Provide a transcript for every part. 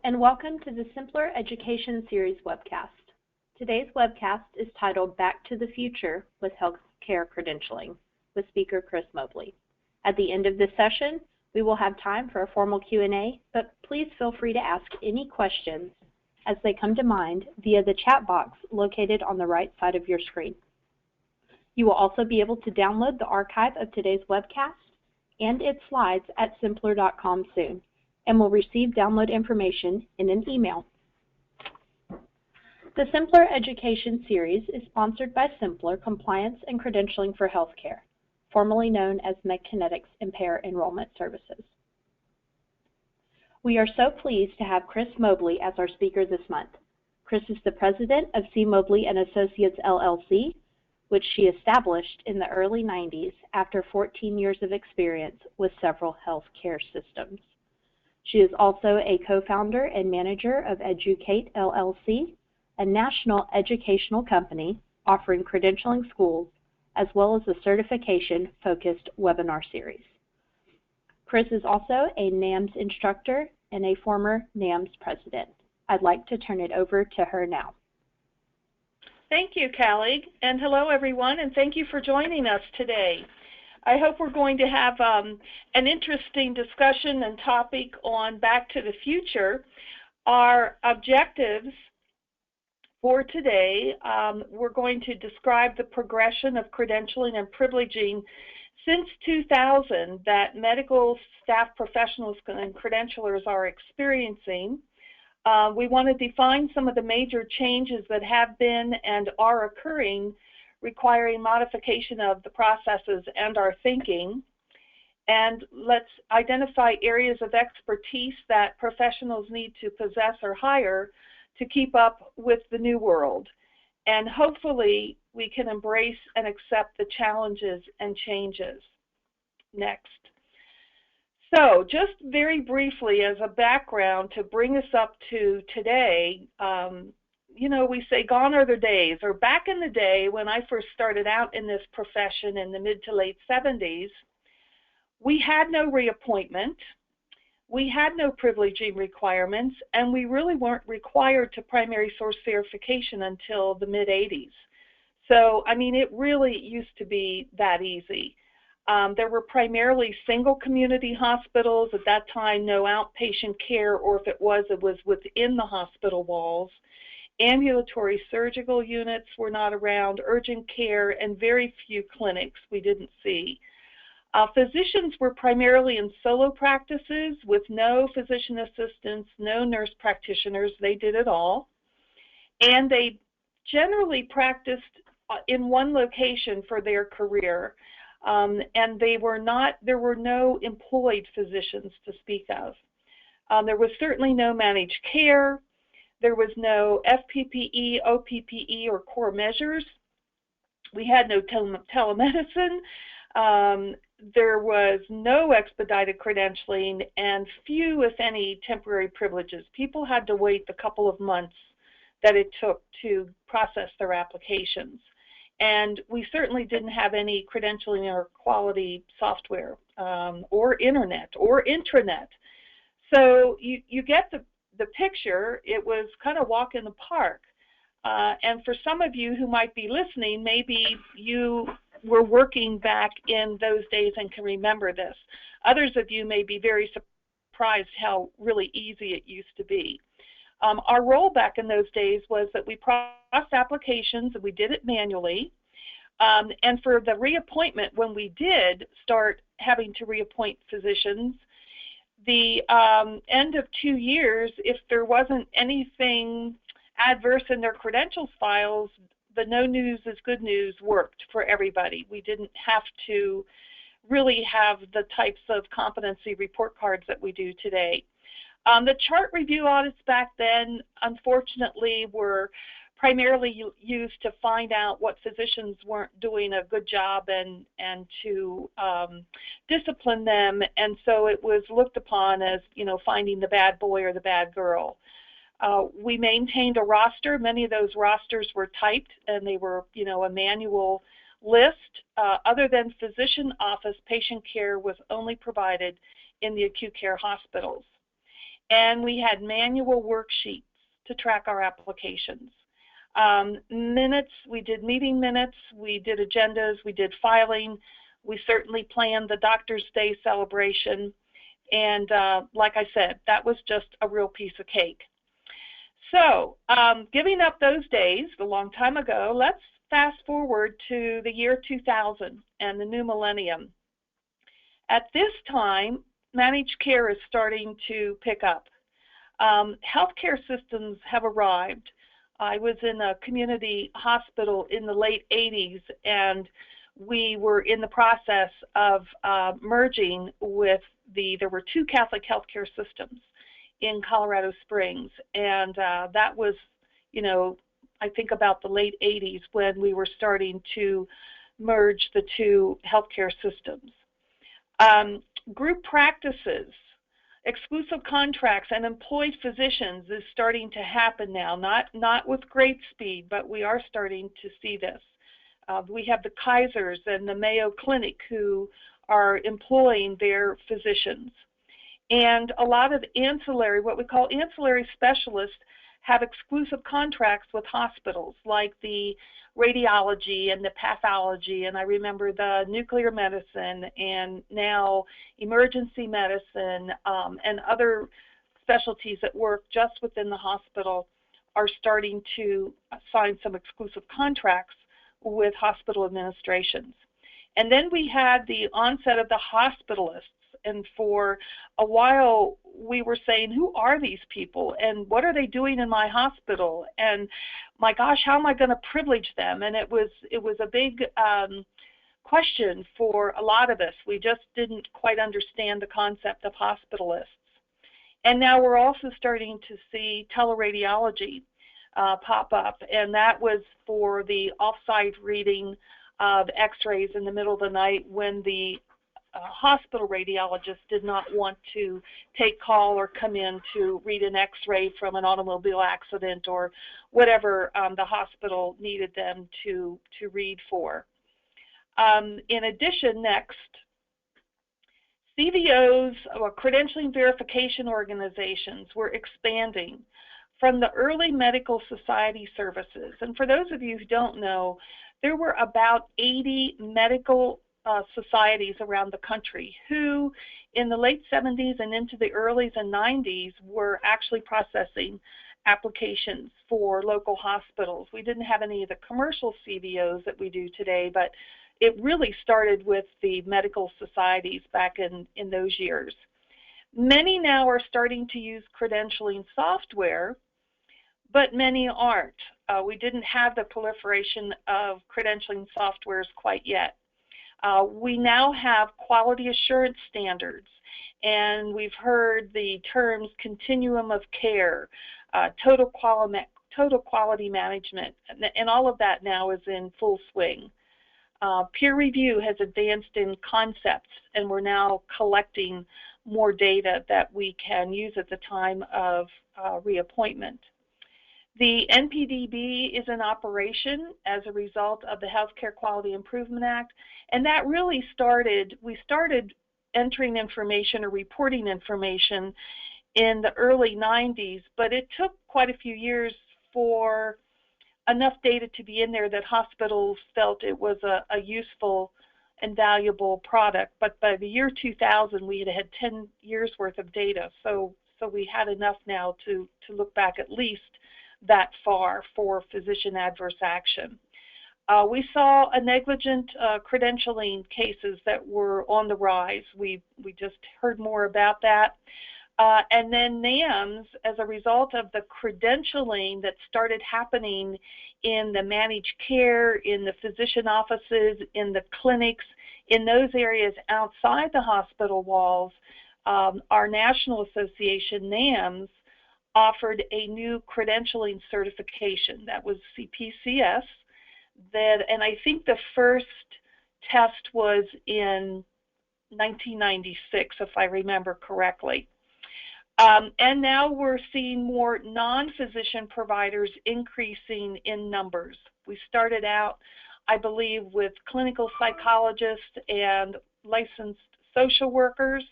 and welcome to the symplr Education Series webcast. Today's webcast is titled Back to the Future with Healthcare Credentialing with speaker Cris Mobley. At the end of this session, we will have time for a formal Q&A, but please feel free to ask any questions as they come to mind via the chat box located on the right side of your screen. You will also be able to download the archive of today's webcast and its slides at symplr.com soon, and will receive download information in an email. The symplr Education Series is sponsored by symplr Compliance and Credentialing for Healthcare, formerly known as MedKinetics and Payer Enrollment Services. We are so pleased to have Cris Mobley as our speaker this month. Cris is the president of C. Mobley and Associates, LLC, which she established in the early 90s after 14 years of experience with several healthcare systems. She is also a co-founder and manager of Educate, LLC, a national educational company offering credentialing schools, as well as a certification-focused webinar series. Cris is also a NAMS instructor and a former NAMS president. I'd like to turn it over to her now. Thank you, Callie, and hello everyone, and thank you for joining us today. I hope we're going to have an interesting discussion and topic on Back to the Future. Our objectives for today, we're going to describe the progression of credentialing and privileging since 2000 that medical staff professionals and credentialers are experiencing. We want to define some of the major changes that have been and are occurring, requiring modification of the processes and our thinking. And let's identify areas of expertise that professionals need to possess or hire to keep up with the new world. And hopefully we can embrace and accept the challenges and changes. Next. So just very briefly as a background to bring us up to today, you know, we say gone are the days, or back in the day when I first started out in this profession in the mid to late 70s, we had no reappointment, we had no privileging requirements, and we really weren't required to primary source verification until the mid 80s. So, I mean, it really used to be that easy. There were primarily single community hospitals. At that time, no outpatient care, or if it was within the hospital walls. Ambulatory surgical units were not around, urgent care, and very few clinics we didn't see. Physicians were primarily in solo practices with no physician assistants, no nurse practitioners. They did it all. And they generally practiced in one location for their career. And there were no employed physicians to speak of. There was certainly no managed care. There was no FPPE, OPPE, or core measures. We had no telemedicine. There was no expedited credentialing and few, if any, temporary privileges. People had to wait the couple of months that it took to process their applications. And we certainly didn't have any credentialing or quality software or internet or intranet. So you get the picture. It was kind of walk in the park. And for some of you who might be listening, maybe you were working back in those days and can remember this. Others of you may be very surprised how really easy it used to be. Our role back in those days was that we processed applications and we did it manually. And for the reappointment, when we did start having to reappoint physicians, the end of 2 years, if there wasn't anything adverse in their credentials files, the no news is good news worked for everybody. We didn't have to really have the types of competency report cards that we do today. The chart review audits back then, unfortunately, were primarily used to find out what physicians weren't doing a good job and to discipline them. And so it was looked upon as, you know, finding the bad boy or the bad girl. We maintained a roster. Many of those rosters were typed and they were, you know, a manual list. Other than physician office, patient care was only provided in the acute care hospitals. and we had manual worksheets to track our applications. Minutes, we did meeting minutes, we did agendas, we did filing, we certainly planned the Doctor's Day celebration, and like I said, that was just a real piece of cake. So, giving up those days a long time ago, let's fast forward to the year 2000 and the new millennium. At this time, managed care is starting to pick up. Healthcare systems have arrived. I was in a community hospital in the late 80s, and we were in the process of merging with there were two Catholic healthcare systems in Colorado Springs, and that was, you know, I think about the late 80s when we were starting to merge the two healthcare systems. Group practices, exclusive contracts, and employed physicians is starting to happen now, not with great speed, but we are starting to see this. We have the Kaisers and the Mayo Clinic who are employing their physicians. And a lot of ancillary, what we call ancillary specialists, have exclusive contracts with hospitals like the radiology and the pathology, and I remember the nuclear medicine and now emergency medicine and other specialties that work just within the hospital are starting to sign some exclusive contracts with hospital administrations. And then we had the onset of the hospitalists. And for a while, we were saying, who are these people and what are they doing in my hospital? And my gosh, how am I going to privilege them? And it was a big question for a lot of us. We just didn't quite understand the concept of hospitalists. And now we're also starting to see teleradiology pop up, and that was for the off-site reading of x-rays in the middle of the night when the hospital radiologist did not want to take call or come in to read an x-ray from an automobile accident or whatever the hospital needed them to read for. In addition, next, CVOs, or credentialing verification organizations, were expanding from the early medical society services. And for those of you who don't know, there were about 80 medical societies around the country who in the late 70s and into the early and 90s were actually processing applications for local hospitals. We didn't have any of the commercial CVOs that we do today, but it really started with the medical societies back in those years. Many now are starting to use credentialing software, but many aren't. We didn't have the proliferation of credentialing softwares quite yet. We now have quality assurance standards, and we've heard the terms continuum of care, total quality management, and all of that now is in full swing. Peer review has advanced in concepts, and we're now collecting more data that we can use at the time of reappointment. The NPDB is in operation as a result of the Healthcare Quality Improvement Act, and that really we started entering information or reporting information in the early 90s, but it took quite a few years for enough data to be in there that hospitals felt it was a useful and valuable product. But by the year 2000, we had 10 years worth of data, so we had enough now to look back at least that far for physician adverse action. We saw a negligent credentialing cases that were on the rise. We just heard more about that. And then NAMS, as a result of the credentialing that started happening in the managed care, in the physician offices, in the clinics, in those areas outside the hospital walls, our national association, NAMS, offered a new credentialing certification. That was CPCS. And I think the first test was in 1996, if I remember correctly. And now we're seeing more non-physician providers increasing in numbers. We started out, I believe, with clinical psychologists and licensed social workers.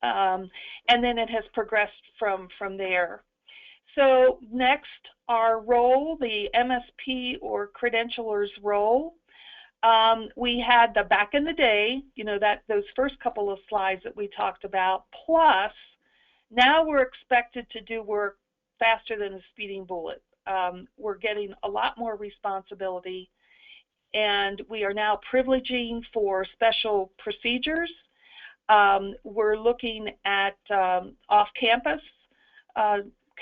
and then it has progressed from there. So next, our role, the MSP or credentialer's role. We had the back in the day, you know, those first couple of slides that we talked about, plus now we're expected to do work faster than a speeding bullet. We're getting a lot more responsibility, and we are now privileging for special procedures. We're looking at off-campus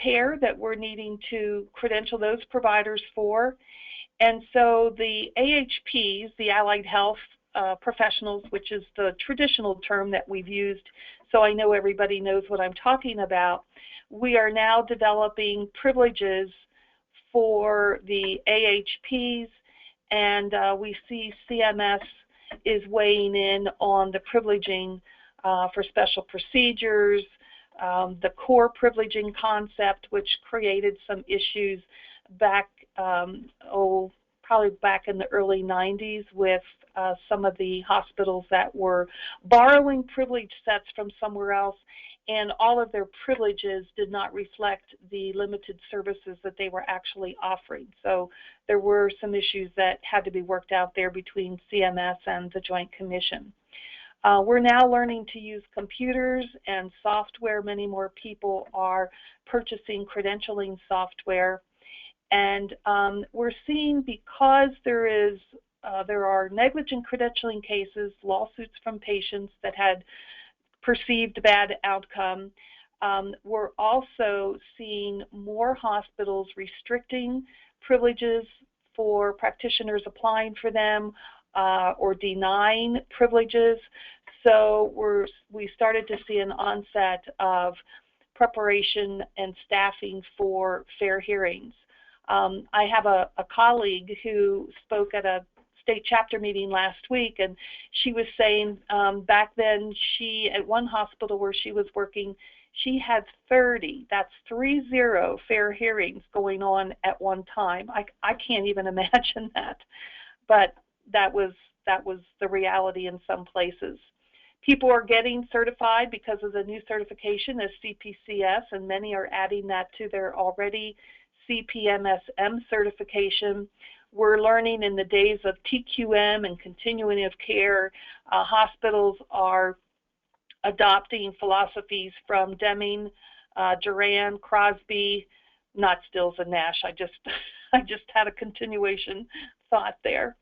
care that we're needing to credential those providers for. And so the AHPs, the Allied Health Professionals, which is the traditional term that we've used, so I know everybody knows what I'm talking about, we are now developing privileges for the AHPs, and we see CMS is weighing in on the privileging for special procedures, the core privileging concept, which created some issues back, probably back in the early 90s with some of the hospitals that were borrowing privilege sets from somewhere else, and all of their privileges did not reflect the limited services that they were actually offering. So there were some issues that had to be worked out there between CMS and the Joint Commission. We're now learning to use computers and software. Many more people are purchasing credentialing software. And we're seeing, because there are negligent credentialing cases, lawsuits from patients that had perceived bad outcome, we're also seeing more hospitals restricting privileges for practitioners applying for them or denying privileges. So we started to see an onset of preparation and staffing for fair hearings. I have a colleague who spoke at a state chapter meeting last week, and she was saying back then at one hospital where she was working, she had 30, that's 30 fair hearings going on at one time. I can't even imagine that, but that was the reality in some places. People are getting certified because of the new certification as CPCS, and many are adding that to their already CPMSM certification. We're learning in the days of TQM and continuing of care, hospitals are adopting philosophies from Deming, Duran, Crosby, not Stills and Nash. I just had a continuation thought there.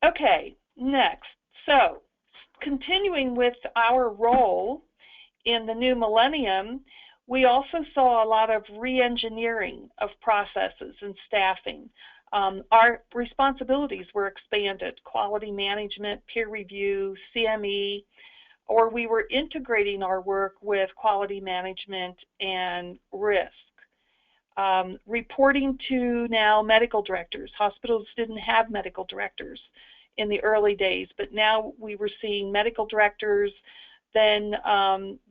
Okay, next. So, continuing with our role in the new millennium, we also saw a lot of re-engineering of processes and staffing. Our responsibilities were expanded: quality management, peer review, CME, or we were integrating our work with quality management and risk. Reporting to now medical directors. Hospitals didn't have medical directors in the early days, but now we were seeing medical directors, then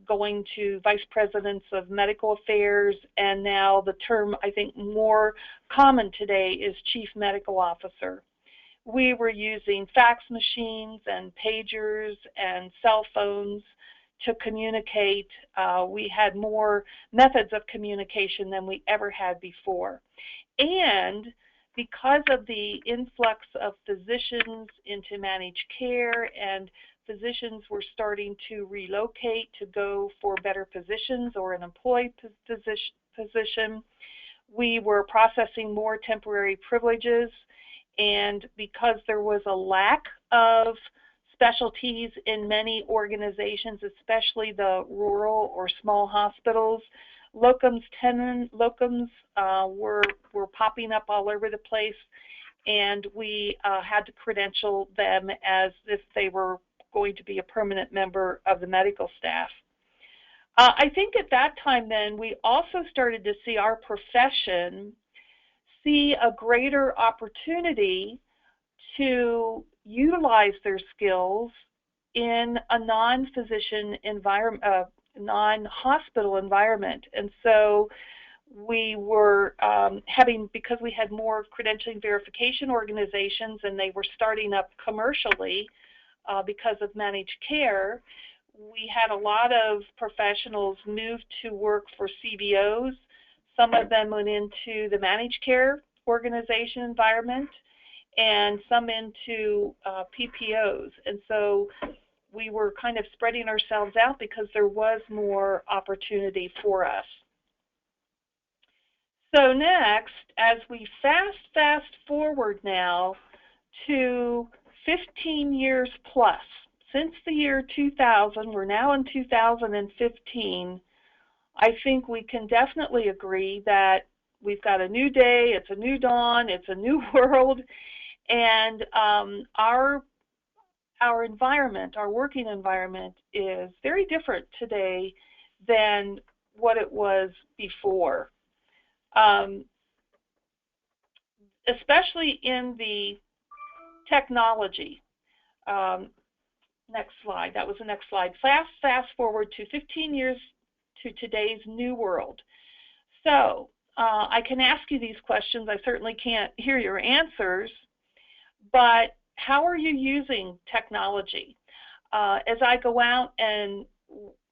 going to vice presidents of medical affairs, and now the term I think more common today is chief medical officer. We were using fax machines and pagers and cell phones to communicate. We had more methods of communication than we ever had before. And because of the influx of physicians into managed care, and physicians were starting to relocate to go for better positions or an employed position, we were processing more temporary privileges. And because there was a lack of specialties in many organizations, especially the rural or small hospitals, locums were popping up all over the place, and we had to credential them as if they were going to be a permanent member of the medical staff. I think at that time then we also started to see our profession see a greater opportunity to utilize their skills in a non-physician environment, non-hospital environment. And so we were because we had more credentialing verification organizations and they were starting up commercially because of managed care, we had a lot of professionals move to work for CBOs. Some of them went into the managed care organization environment, and some into PPOs. And so we were kind of spreading ourselves out because there was more opportunity for us. So next, as we fast forward now to 15 years plus, since the year 2000, we're now in 2015, I think we can definitely agree that we've got a new day, it's a new dawn, it's a new world, and our environment, our working environment, is very different today than what it was before, especially in the technology. Next slide. That was the next slide. Fast forward to 15 years to today's new world. So I can ask you these questions. I certainly can't hear your answers, but how are you using technology? As I go out and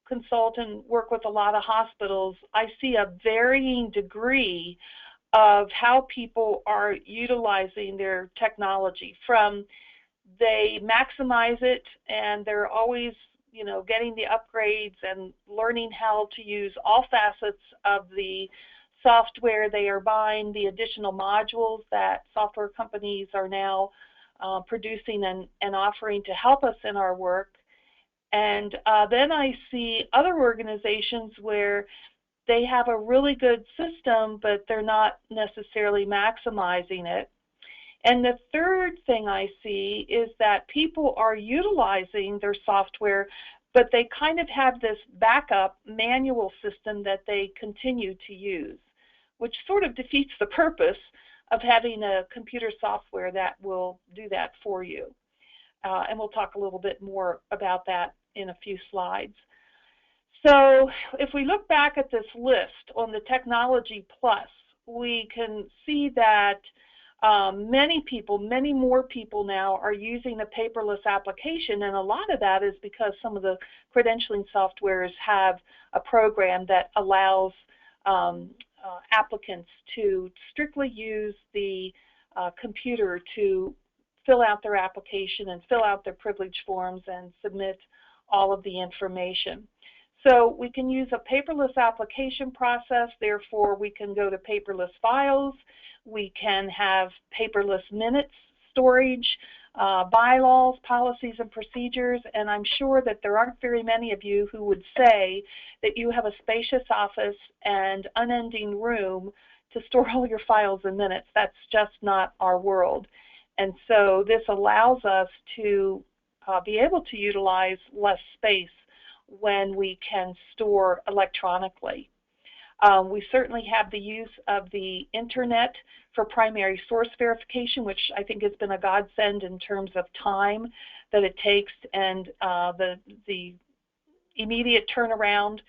consult and work with a lot of hospitals, I see a varying degree of how people are utilizing their technology. From they maximize it and they're always, you know, getting the upgrades and learning how to use all facets of the software they are buying, the additional modules that software companies are now producing and offering to help us in our work. And then I see other organizations where they have a really good system, but they're not necessarily maximizing it. And the third thing I see is that people are utilizing their software, but they kind of have this backup manual system that they continue to use, which sort of defeats the purpose of having a computer software that will do that for you. And we'll talk a little bit more about that in a few slides. So if we look back at this list on the Technology Plus, we can see that many more people now are using a paperless application, and a lot of that is because some of the credentialing softwares have a program that allows applicants to strictly use the computer to fill out their application and fill out their privilege forms and submit all of the information. So we can use a paperless application process, therefore we can go to paperless files, we can have paperless minutes storage, bylaws, policies, and procedures, and I'm sure that there aren't very many of you who would say that you have a spacious office and unending room to store all your files and minutes. That's just not our world. And so this allows us to be able to utilize less space when we can store electronically. We certainly have the use of the internet for primary source verification, which I think has been a godsend in terms of time that it takes and the immediate turnaround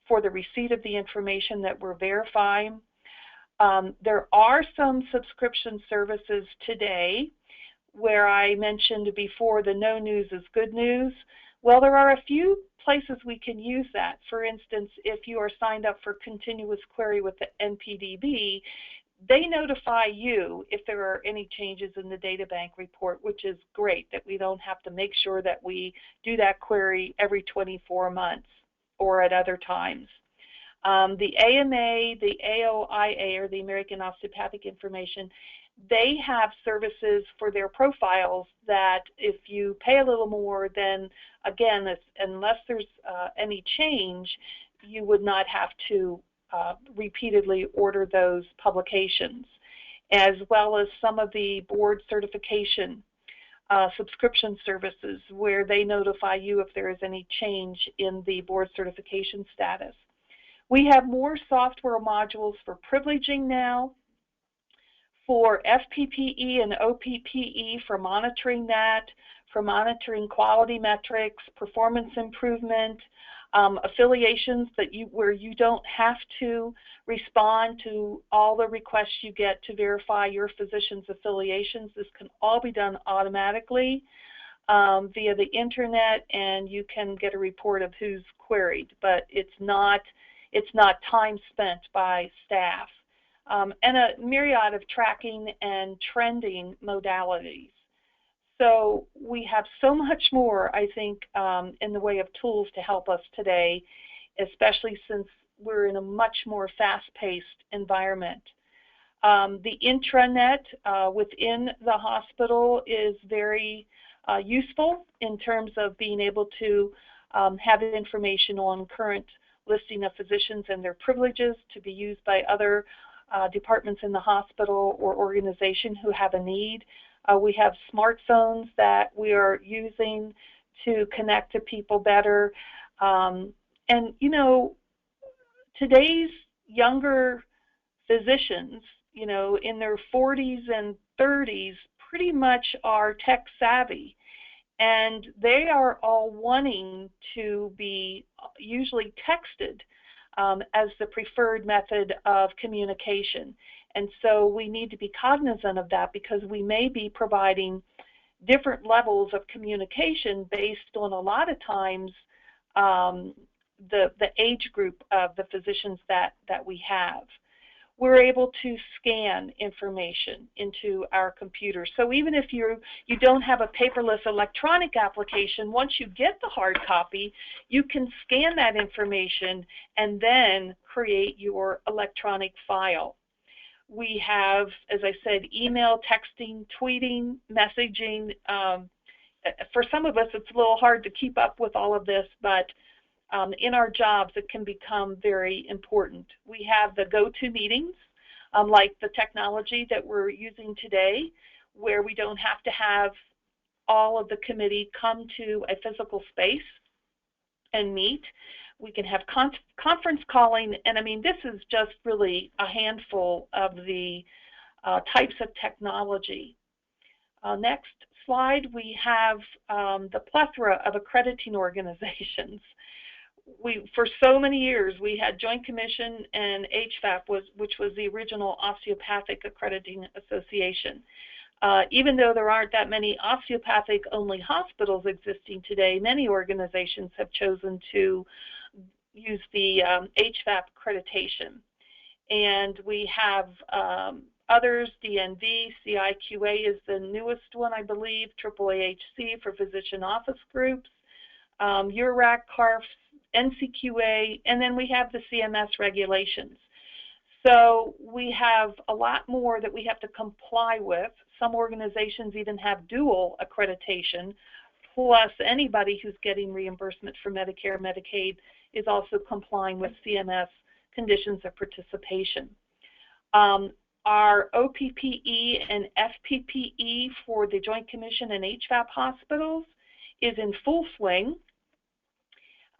for the receipt of the information that we're verifying. There are some subscription services today where I mentioned before the no news is good news. Well, there are a few places we can use that. For instance, if you are signed up for continuous query with the NPDB, they notify you if there are any changes in the data bank report, which is great that we don't have to make sure that we do that query every 24 months or at other times. The AMA, the AOIA, or the American Osteopathic Information, they have services for their profiles that if you pay a little more, then again, unless there's any change, you would not have to repeatedly order those publications, as well as some of the board certification subscription services where they notify you if there is any change in the board certification status. We have more software modules for privileging now, for FPPE and OPPE for monitoring that, for monitoring quality metrics, performance improvement, affiliations that where you don't have to respond to all the requests you get to verify your physician's affiliations. This can all be done automatically. via the internet, and you can get a report of who's queried, but it's not time spent by staff. And a myriad of tracking and trending modalities. So we have so much more, I think, in the way of tools to help us today, especially since we're in a much more fast-paced environment. The intranet within the hospital is very useful in terms of being able to have information on current listing of physicians and their privileges to be used by other departments in the hospital or organization who have a need. We have smartphones that we are using to connect to people better. And, you know, today's younger physicians, you know, in their 40s and 30s, pretty much are tech savvy. And they are all wanting to be usually texted as the preferred method of communication. And so we need to be cognizant of that, because we may be providing different levels of communication based on a lot of times the age group of the physicians that we have. We're able to scan information into our computer. So even if you don't have a paperless electronic application, once you get the hard copy, you can scan that information and then create your electronic file. We have, as I said, email, texting, tweeting, messaging. For some of us, it's a little hard to keep up with all of this, but in our jobs, it can become very important. We have the go-to meetings, like the technology that we're using today, where we don't have to have all of the committee come to a physical space and meet. We can have conference calling, and I mean, this is just really a handful of the types of technology. Next slide, we have the plethora of accrediting organizations. For so many years, we had Joint Commission and HFAP, which was the original Osteopathic Accrediting Association. Even though there aren't that many osteopathic-only hospitals existing today, many organizations have chosen to use the HFAP accreditation. And we have others, DNV, CIQA is the newest one, I believe, AAAHC for physician office groups, URAC, CARF, NCQA, and then we have the CMS regulations. So we have a lot more that we have to comply with. Some organizations even have dual accreditation, plus anybody who's getting reimbursement for Medicare, Medicaid is also complying with CMS conditions of participation. Our OPPE and FPPE for the Joint Commission and HFAP hospitals is in full swing.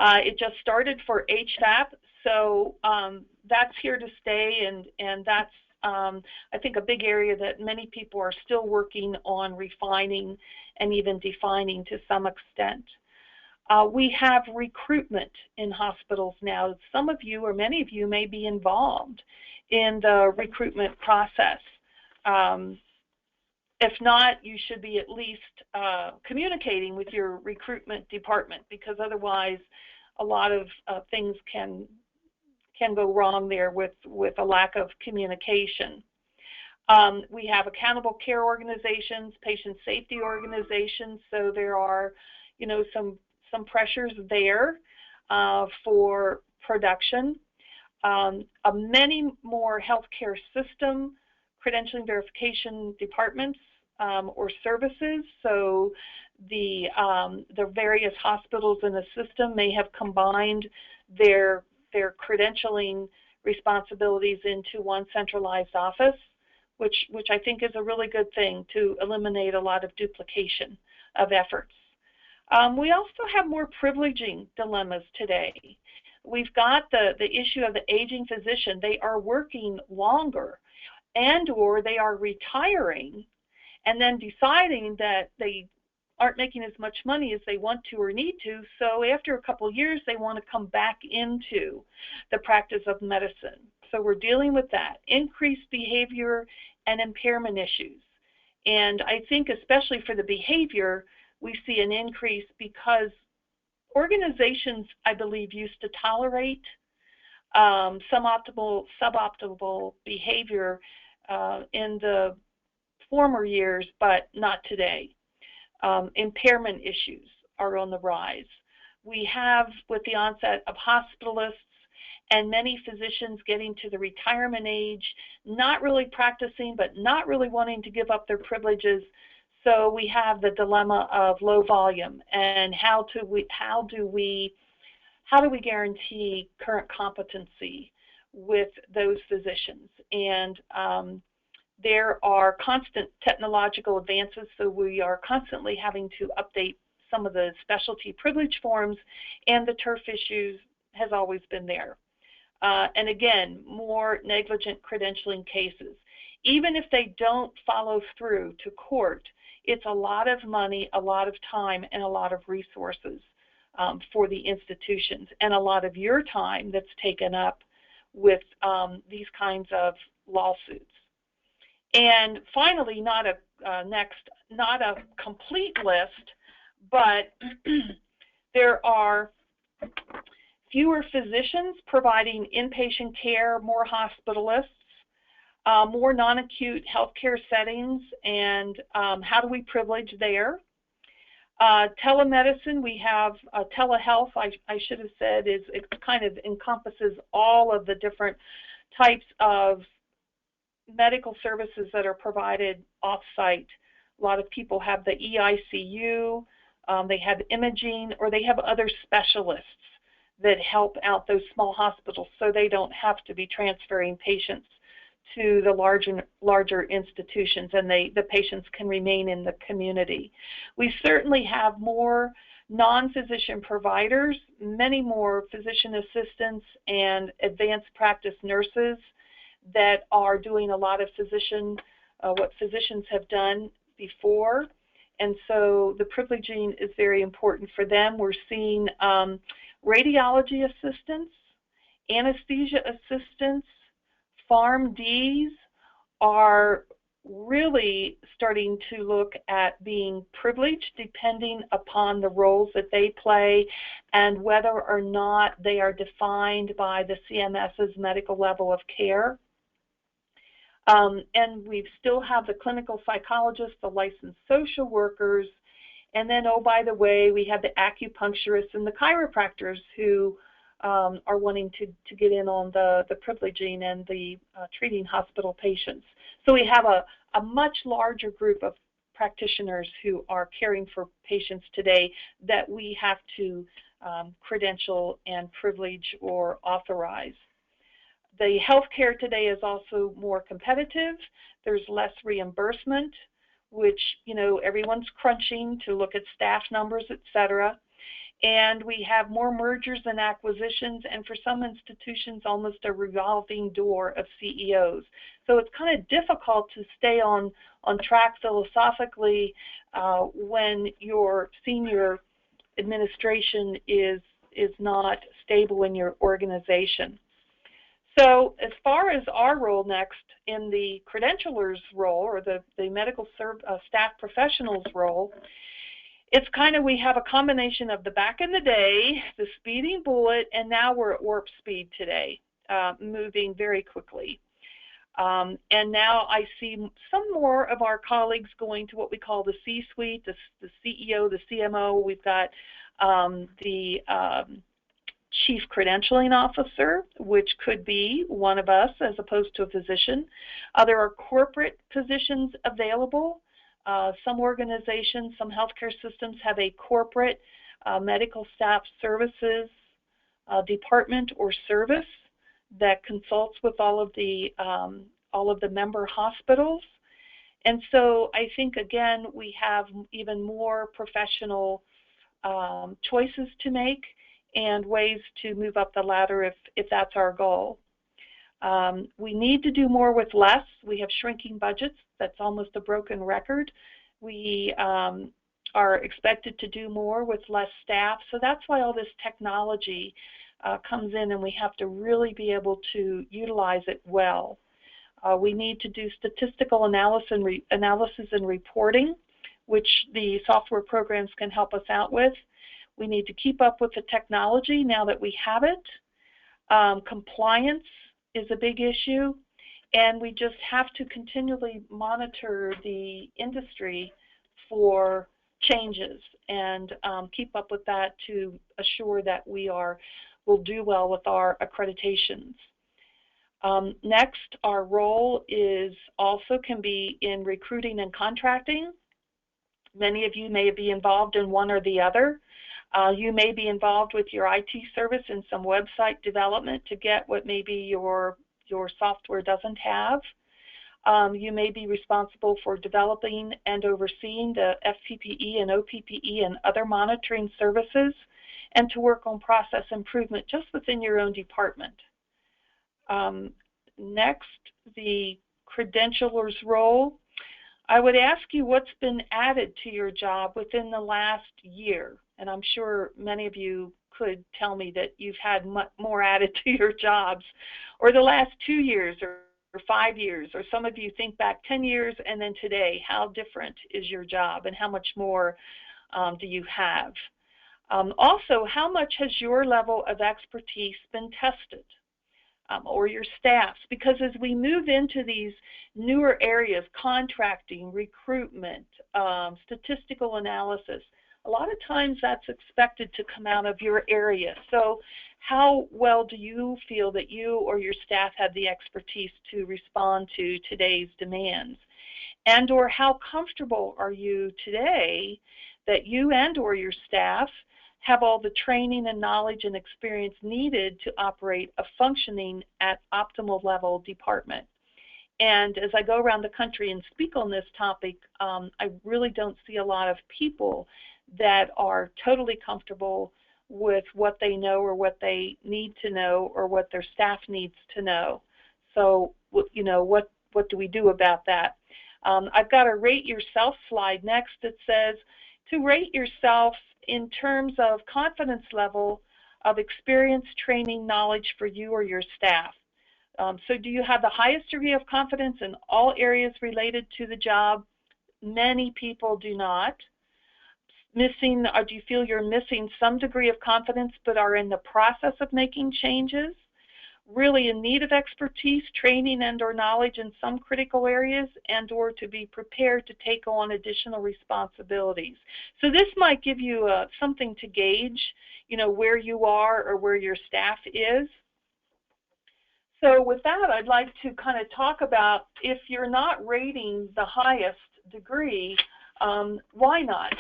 It just started for HFAP, so that's here to stay, and that's, I think, a big area that many people are still working on refining and even defining to some extent. We have recruitment in hospitals now. Some of you, or many of you, may be involved in the recruitment process. If not, you should be at least communicating with your recruitment department, because otherwise a lot of things can go wrong there with a lack of communication. We have accountable care organizations, patient safety organizations, so there are, you know, some pressures there for production. Many more healthcare system credentialing verification departments or services. So the various hospitals in the system may have combined their credentialing responsibilities into one centralized office, which I think is a really good thing to eliminate a lot of duplication of efforts. We also have more privileging dilemmas today. We've got the issue of the aging physician. They are working longer, and or they are retiring and then deciding that they aren't making as much money as they want to or need to, so after a couple of years they want to come back into the practice of medicine. So we're dealing with that, increased behavior and impairment issues. And I think especially for the behavior, we see an increase because organizations, I believe, used to tolerate suboptimal behavior in the former years, but not today. Impairment issues are on the rise. We have, with the onset of hospitalists and many physicians getting to the retirement age, not really practicing, but not really wanting to give up their privileges. So we have the dilemma of low volume and how do we guarantee current competency with those physicians. And there are constant technological advances, so we are constantly having to update some of the specialty privilege forms, and the turf issues has always been there. And again, more negligent credentialing cases. Even if they don't follow through to court, it's a lot of money, a lot of time, and a lot of resources for the institutions, and a lot of your time that's taken up with these kinds of lawsuits. And finally, not a complete list, but there are fewer physicians providing inpatient care, more hospitalists, more non-acute healthcare settings, and how do we privilege there? Telemedicine, we have telehealth, I should have said, it kind of encompasses all of the different types of medical services that are provided off-site. A lot of people have the EICU, they have imaging, or they have other specialists that help out those small hospitals so they don't have to be transferring patients to the larger institutions, and the patients can remain in the community. We certainly have more non-physician providers, many more physician assistants and advanced practice nurses that are doing a lot of what physicians have done before. And so the privileging is very important for them. We're seeing radiology assistants, anesthesia assistants, PharmDs are really starting to look at being privileged depending upon the roles that they play and whether or not they are defined by the CMS's medical level of care. And we still have the clinical psychologists, the licensed social workers, and then, oh, by the way, we have the acupuncturists and the chiropractors who are wanting to get in on the privileging and the treating hospital patients. So we have a much larger group of practitioners who are caring for patients today that we have to credential and privilege or authorize. The healthcare today is also more competitive. There's less reimbursement, which, you know, everyone's crunching to look at staff numbers, et cetera. And we have more mergers and acquisitions, and for some institutions, almost a revolving door of CEOs. So it's kind of difficult to stay on track philosophically when your senior administration is not stable in your organization. So as far as our role next in the credentialer's role, or the medical staff professional's role, it's kind of, we have a combination of the back in the day, the speeding bullet, and now we're at warp speed today, moving very quickly. And now I see some more of our colleagues going to what we call the C-suite, the CEO, the CMO. We've got the Chief Credentialing Officer, which could be one of us as opposed to a physician. There are corporate positions available. Some organizations, some healthcare systems have a corporate medical staff services department or service that consults with all of the member hospitals. And so I think, again, we have even more professional choices to make and ways to move up the ladder if that's our goal. We need to do more with less. We have shrinking budgets. That's almost a broken record. We are expected to do more with less staff. So that's why all this technology comes in, and we have to really be able to utilize it well. We need to do statistical analysis and reporting. which the software programs can help us out with. We need to keep up with the technology now that we have it. Compliance is a big issue, and we just have to continually monitor the industry for changes and keep up with that to assure that will do well with our accreditations. Next, our role can be in recruiting and contracting. Many of you may be involved in one or the other. You may be involved with your IT service in some website development to get what maybe your software doesn't have. You may be responsible for developing and overseeing the FPPE and OPPE and other monitoring services, and to work on process improvement just within your own department. Next, the credentialer's role. I would ask you what's been added to your job within the last year, and I'm sure many of you could tell me that you've had more added to your jobs, or the last 2 years or 5 years, or some of you think back 10 years and then today. How different is your job, and how much more do you have? Also, how much has your level of expertise been tested, or your staff's? Because as we move into these newer areas, contracting, recruitment, statistical analysis, a lot of times that's expected to come out of your area. So how well do you feel that you or your staff have the expertise to respond to today's demands? And or how comfortable are you today that you and or your staff have all the training and knowledge and experience needed to operate a functioning at optimal level department? And as I go around the country and speak on this topic, I really don't see a lot of people that are totally comfortable with what they know or what they need to know or what their staff needs to know. So, you know, what do we do about that? I've got a rate yourself slide next that says to rate yourself in terms of confidence level of experience, training, knowledge for you or your staff. So do you have the highest degree of confidence in all areas related to the job? Many people do not. Missing, or do you feel you're missing some degree of confidence but are in the process of making changes? Really in need of expertise, training, and or knowledge in some critical areas, and or to be prepared to take on additional responsibilities. So this might give you something to gauge, you know, where you are or where your staff is. So with that, I'd like to kind of talk about, if you're not rating the highest degree, why not?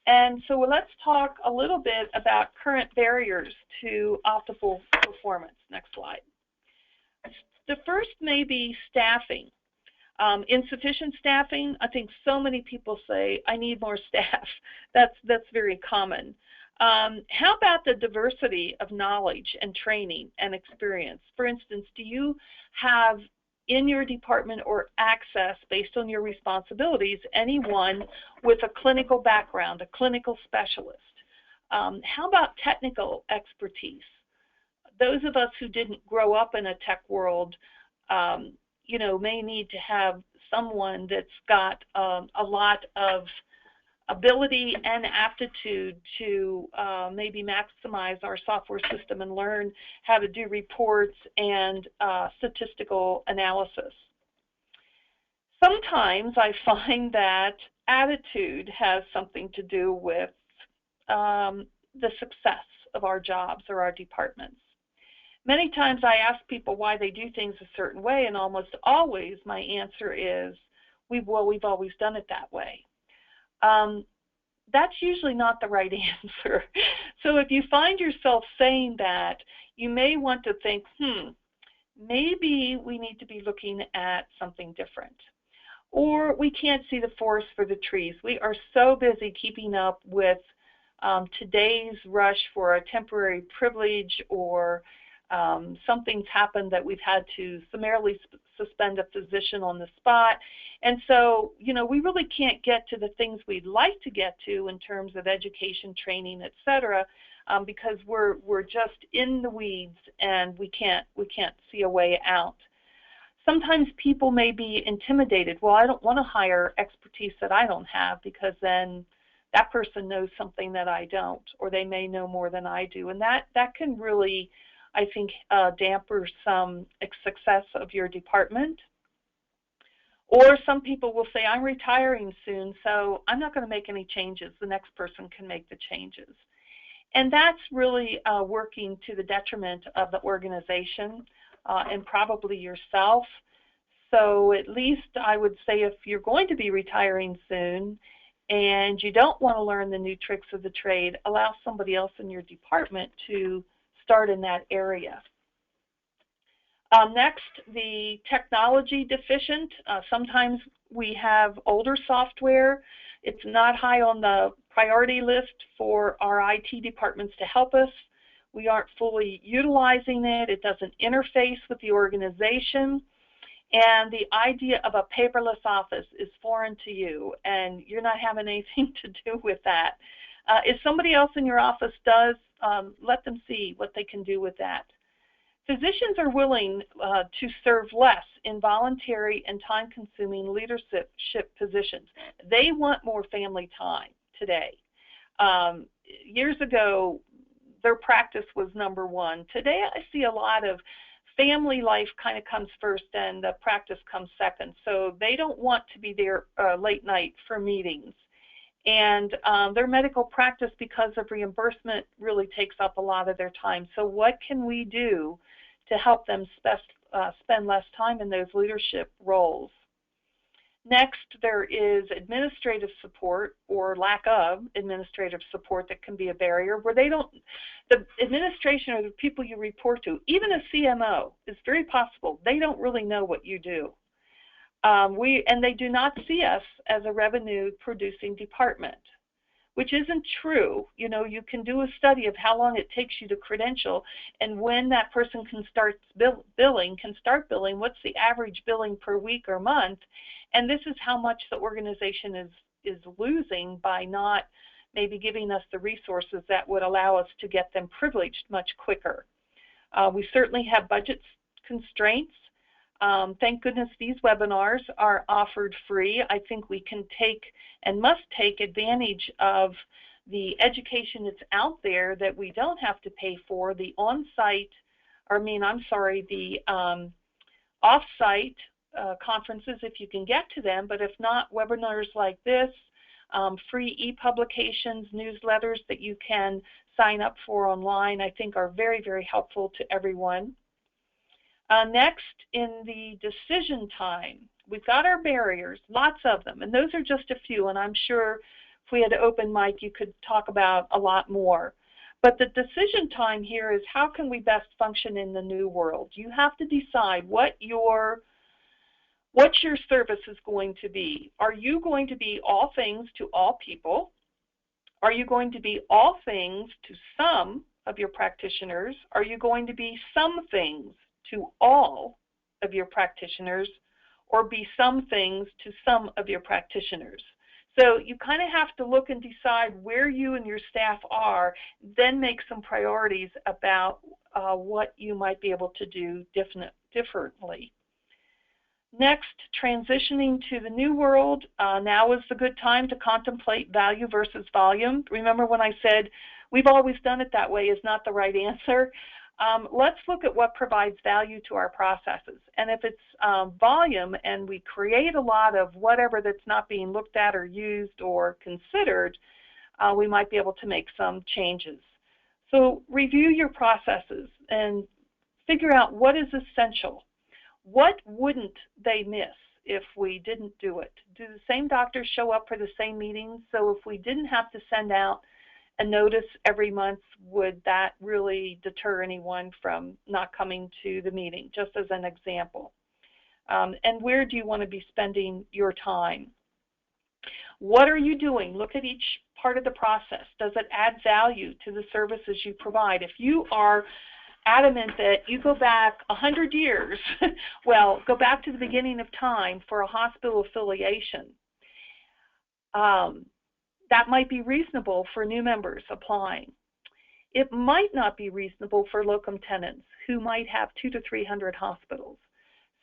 And so let's talk a little bit about current barriers to optimal performance. Next slide. The first may be staffing. Insufficient staffing. I think so many people say, I need more staff. That's very common. How about the diversity of knowledge and training and experience? For instance, do you have in your department or access, based on your responsibilities, anyone with a clinical background, a clinical specialist? How about technical expertise? Those of us who didn't grow up in a tech world, you know, may need to have someone that's got a lot of ability and aptitude to maybe maximize our software system and learn how to do reports and statistical analysis. Sometimes I find that attitude has something to do with the success of our jobs or our departments. Many times I ask people why they do things a certain way, and almost always my answer is, we've always done it that way. That's usually not the right answer. So if you find yourself saying that, you may want to think, maybe we need to be looking at something different. Or we can't see the forest for the trees. We are so busy keeping up with today's rush for a temporary privilege, or something's happened that we've had to summarily suspend a physician on the spot. And so, you know, we really can't get to the things we'd like to get to in terms of education, training, et cetera, because we're just in the weeds and we can't see a way out. sometimes people may be intimidated. Well, I don't want to hire expertise that I don't have because then that person knows something that I don't, or they may know more than I do. And that can really, I think, damper some success of your department. Or some people will say, I'm retiring soon, so I'm not going to make any changes. The next person can make the changes. And that's really working to the detriment of the organization and probably yourself. So at least I would say if you're going to be retiring soon and you don't want to learn the new tricks of the trade, allow somebody else in your department to start in that area. Next, the technology deficient. Sometimes we have older software. It's not high on the priority list for our IT departments to help us. We aren't fully utilizing it. It doesn't interface with the organization. And the idea of a paperless office is foreign to you, and you're not having anything to do with that. If somebody else in your office does, let them see what they can do with that. Physicians are willing to serve less in voluntary and time-consuming leadership positions. They want more family time today. Years ago, their practice was number one. Today, I see a lot of family life kind of comes first and the practice comes second. So they don't want to be there late night for meetings. And their medical practice, because of reimbursement, really takes up a lot of their time. So what can we do to help them spend less time in those leadership roles? Next, there is administrative support or lack of administrative support that can be a barrier where they don't, the administration or the people you report to, even a CMO, it's very possible they don't really know what you do. And they do not see us as a revenue producing department, which isn't true. You know, you can do a study of how long it takes you to credential and when that person can start billing, what's the average billing per week or month, and this is how much the organization is losing by not maybe giving us the resources that would allow us to get them privileged much quicker. We certainly have budget constraints. Thank goodness these webinars are offered free. I think we can take and must take advantage of the education that's out there that we don't have to pay for, the on-site, the off-site conferences if you can get to them, but if not, webinars like this, free e-publications, newsletters that you can sign up for online, I think are very, very helpful to everyone. Next, in the decision time, we've got our barriers, lots of them, and those are just a few, and I'm sure if we had an open mic, you could talk about a lot more. But the decision time here is how can we best function in the new world? You have to decide what your service is going to be. Are you going to be all things to all people? Are you going to be all things to some of your practitioners? Are you going to be some things to all of your practitioners, or be some things to some of your practitioners? So you kind of have to look and decide where you and your staff are, then make some priorities about what you might be able to do differently. Next, transitioning to the new world. Now is the good time to contemplate value versus volume. Remember when I said we've always done it that way is not the right answer? Let's look at what provides value to our processes. And if it's volume and we create a lot of whatever that's not being looked at or used or considered, we might be able to make some changes. So review your processes and figure out what is essential. What wouldn't they miss if we didn't do it? Do the same doctors show up for the same meetings? So if we didn't have to send out a notice every month, would that really deter anyone from not coming to the meeting, just as an example? And where do you want to be spending your time? What are you doing? Look at each part of the process. Does it add value to the services you provide? If you are adamant that you go back 100 years, well, go back to the beginning of time for a hospital affiliation. That might be reasonable for new members applying. It might not be reasonable for locum tenens who might have 200 to 300 hospitals.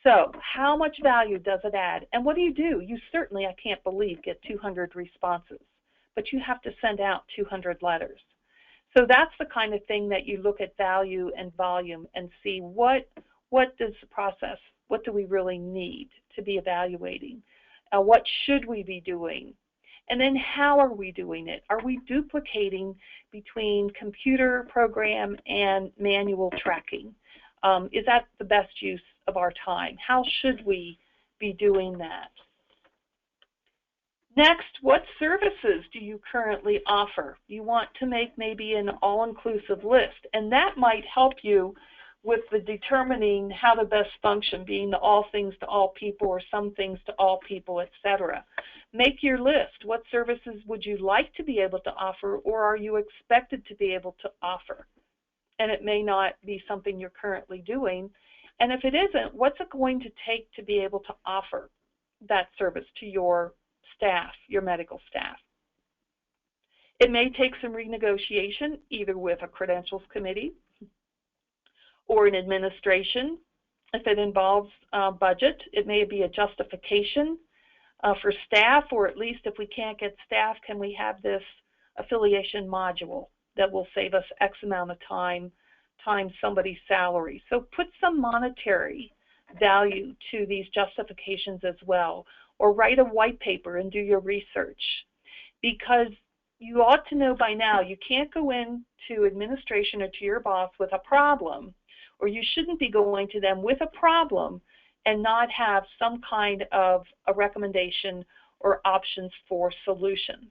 So how much value does it add? And what do? You certainly, I can't believe, get 200 responses, but you have to send out 200 letters. So that's the kind of thing that you look at value and volume and see what does the process, what do we really need to be evaluating? What should we be doing? And then how are we doing it? Are we duplicating between computer program and manual tracking? Is that the best use of our time? How should we be doing that? Next, what services do you currently offer? You want to make maybe an all-inclusive list, and that might help you with the determining how to best function, being the all things to all people or some things to all people, etc. Make your list. What services would you like to be able to offer, or are you expected to be able to offer? And it may not be something you're currently doing. And if it isn't, what's it going to take to be able to offer that service to your staff, your medical staff? It may take some renegotiation, either with a credentials committee or an administration. If it involves budget, it may be a justification for staff, or at least if we can't get staff, can we have this affiliation module that will save us X amount of time times somebody's salary. So put some monetary value to these justifications as well, or write a white paper and do your research, because you ought to know by now you can't go in to administration or to your boss with a problem, or you shouldn't be going to them with a problem and not have some kind of a recommendation or options for solutions.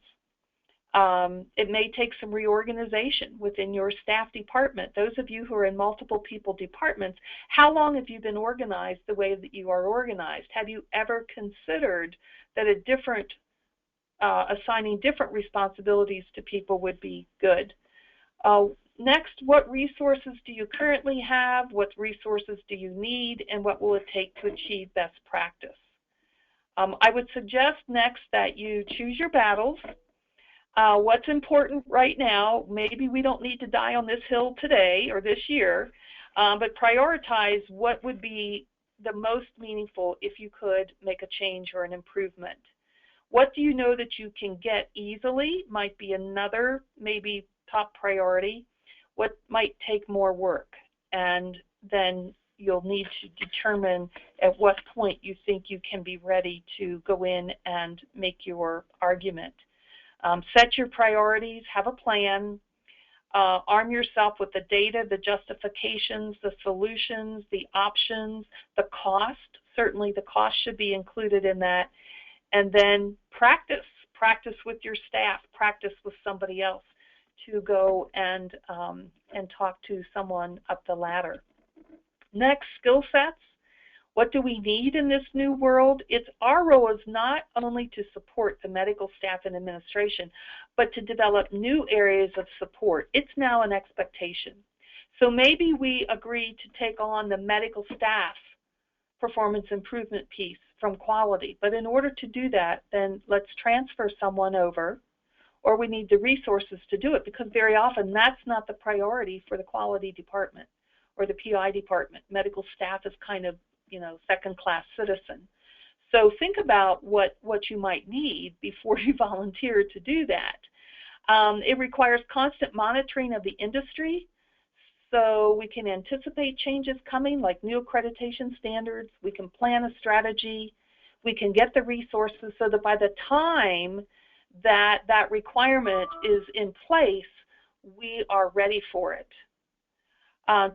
It may take some reorganization within your staff department. Those of you who are in multiple people departments, how long have you been organized the way that you are organized? Have you ever considered that a different, assigning different responsibilities to people would be good? Next, what resources do you currently have? What resources do you need? And what will it take to achieve best practice? I would suggest next that you choose your battles. What's important right now, maybe we don't need to die on this hill today or this year, but prioritize what would be the most meaningful if you could make a change or an improvement. What do you know that you can get easily might be another maybe top priority. What might take more work, and then you'll need to determine at what point you think you can be ready to go in and make your argument. Set your priorities, have a plan, arm yourself with the data, the justifications, the solutions, the options, the cost. Certainly the cost should be included in that. And then practice. Practice with your staff, practice with somebody else to go and talk to someone up the ladder. Next, skill sets. What do we need in this new world? Our role is not only to support the medical staff and administration, but to develop new areas of support. It's now an expectation. So maybe we agree to take on the medical staff performance improvement piece from quality. But in order to do that, then let's transfer someone over, or we need the resources to do it, because very often that's not the priority for the quality department or the PI department. Medical staff is kind of, second-class citizen. So think about what you might need before you volunteer to do that. It requires constant monitoring of the industry, so we can anticipate changes coming, like new accreditation standards. We can plan a strategy. We can get the resources so that by the time that requirement is in place, we are ready for it.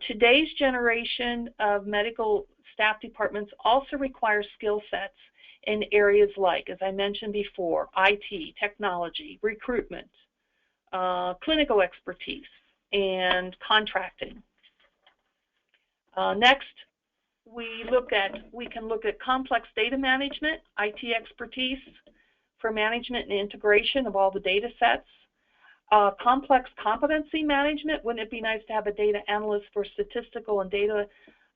Today's generation of medical staff departments also require skill sets in areas like, as I mentioned before, IT, technology, recruitment, clinical expertise, and contracting. Next, we can look at complex data management, IT expertise for management and integration of all the data sets. Complex competency management, wouldn't it be nice to have a data analyst for statistical and data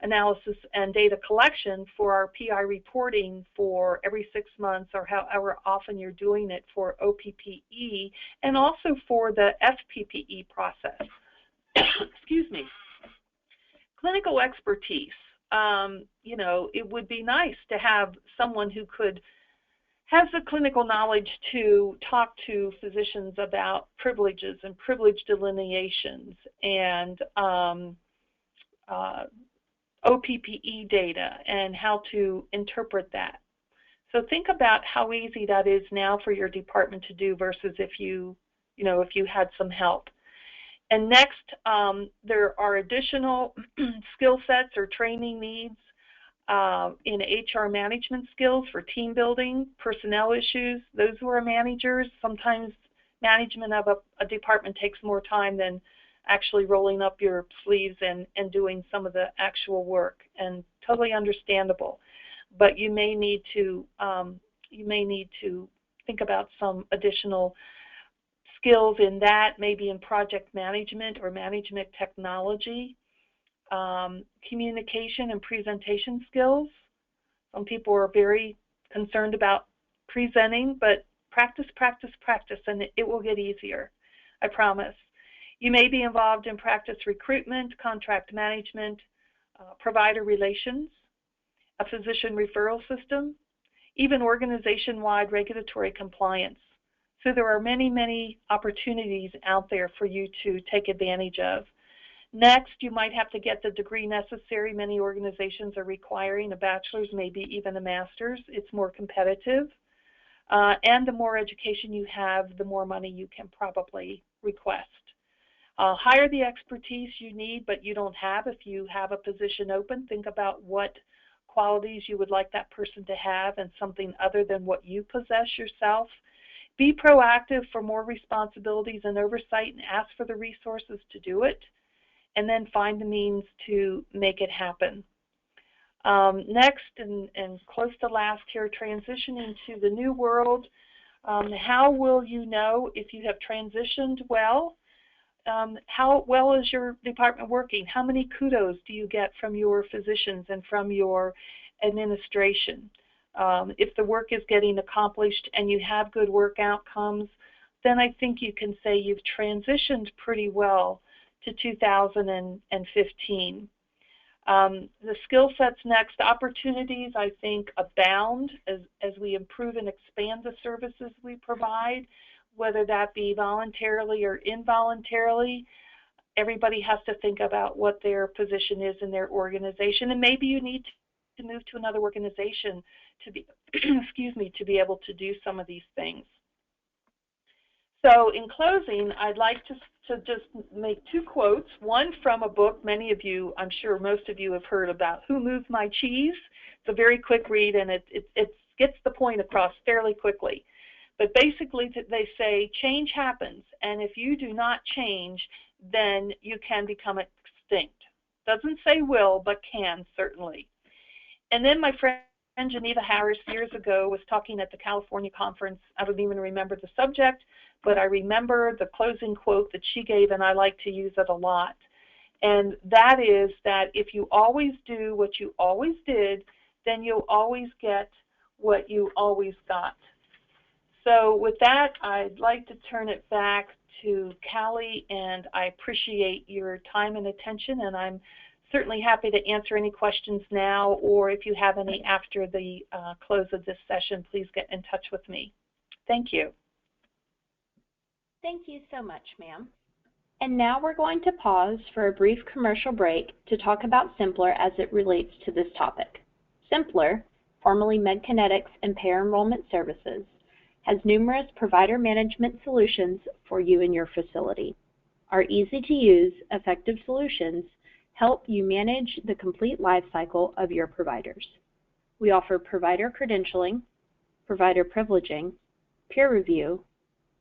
analysis and data collection for our PI reporting for every 6 months or however often you're doing it for OPPE, and also for the FPPE process. Excuse me. Clinical expertise. you know, it would be nice to have someone who has the clinical knowledge to talk to physicians about privileges and privilege delineations and OPPE data and how to interpret that. So think about how easy that is now for your department to do versus if you had some help. And next, there are additional skill sets or training needs in HR management skills for team building, personnel issues. Those who are managers, sometimes management of a department takes more time than actually rolling up your sleeves and doing some of the actual work, and totally understandable. But you may need to think about some additional skills in that, maybe in project management or management technology, communication and presentation skills. Some people are very concerned about presenting, but practice, practice, practice, and it will get easier, I promise. You may be involved in practice recruitment, contract management, provider relations, a physician referral system, even organization-wide regulatory compliance. So there are many, many opportunities out there for you to take advantage of. Next, you might have to get the degree necessary. Many organizations are requiring a bachelor's, maybe even a master's. It's more competitive. And the more education you have, the more money you can probably request. Hire the expertise you need but you don't have. If you have a position open, think about what qualities you would like that person to have and something other than what you possess yourself. Be proactive for more responsibilities and oversight and ask for the resources to do it, and then find the means to make it happen. Next, and close to last here, transitioning to the new world. How will you know if you have transitioned well? How well is your department working? How many kudos do you get from your physicians and from your administration? If the work is getting accomplished and you have good work outcomes, then I think you can say you've transitioned pretty well to 2015. The skill sets next, opportunities I think abound as we improve and expand the services we provide, whether that be voluntarily or involuntarily. Everybody has to think about what their position is in their organization, and maybe you need to move to another organization to be, to be able to do some of these things. So in closing, I'd like to just make two quotes, one from a book many of you, I'm sure most of you have heard about, Who Moved My Cheese? It's a very quick read, and it gets the point across fairly quickly. But basically they say change happens, and if you do not change, then you can become extinct. Doesn't say will, but can, certainly. And then my friend Geneva Harris years ago was talking at the California conference. I don't even remember the subject, but I remember the closing quote that she gave, and I like to use it a lot. And that is that if you always do what you always did, then you'll always get what you always got. So with that, I'd like to turn it back to Callie, and I appreciate your time and attention, and I'm certainly happy to answer any questions now, or if you have any after the close of this session, please get in touch with me. Thank you. Thank you so much, ma'am. And now we're going to pause for a brief commercial break to talk about symplr as it relates to this topic. symplr, formerly MedKinetics and Payer Enrollment Services, has numerous provider management solutions for you and your facility. Our easy-to-use, effective solutions help you manage the complete life cycle of your providers. We offer provider credentialing, provider privileging, peer review,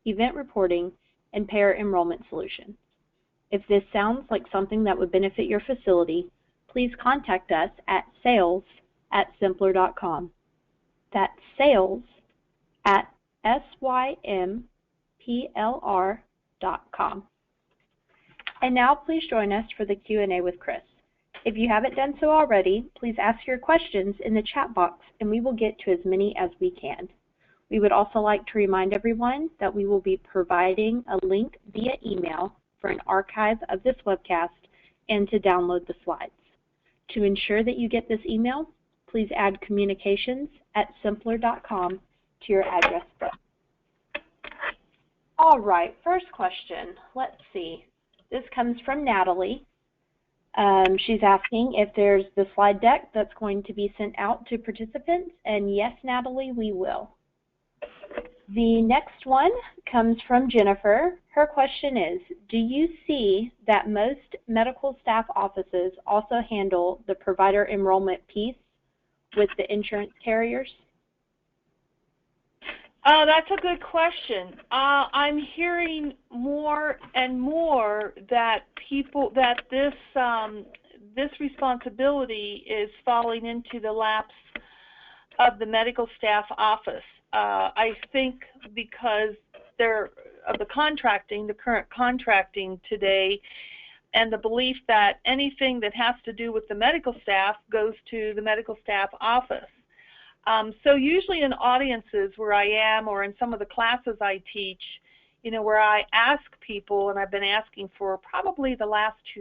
event reporting, and payer enrollment solutions. If this sounds like something that would benefit your facility, please contact us at sales@symplr.com. That's sales@symplr.com. And now please join us for the Q&A with Cris. If you haven't done so already, please ask your questions in the chat box and we will get to as many as we can. We would also like to remind everyone that we will be providing a link via email for an archive of this webcast and to download the slides. To ensure that you get this email, please add communications@symplr.com to your address book. All right, first question. Let's see. This comes from Natalie. She's asking if there's the slide deck that's going to be sent out to participants, and yes, Natalie, we will. The next one comes from Jennifer. Her question is, do you see that most medical staff offices also handle the provider enrollment piece with the insurance carriers? That's a good question. I'm hearing more and more that this responsibility is falling into the laps of the medical staff office. I think because of the current contracting today, and the belief that anything that has to do with the medical staff goes to the medical staff office. So usually in audiences where I am, or in some of the classes I teach, where I ask people, and I've been asking for probably the last 2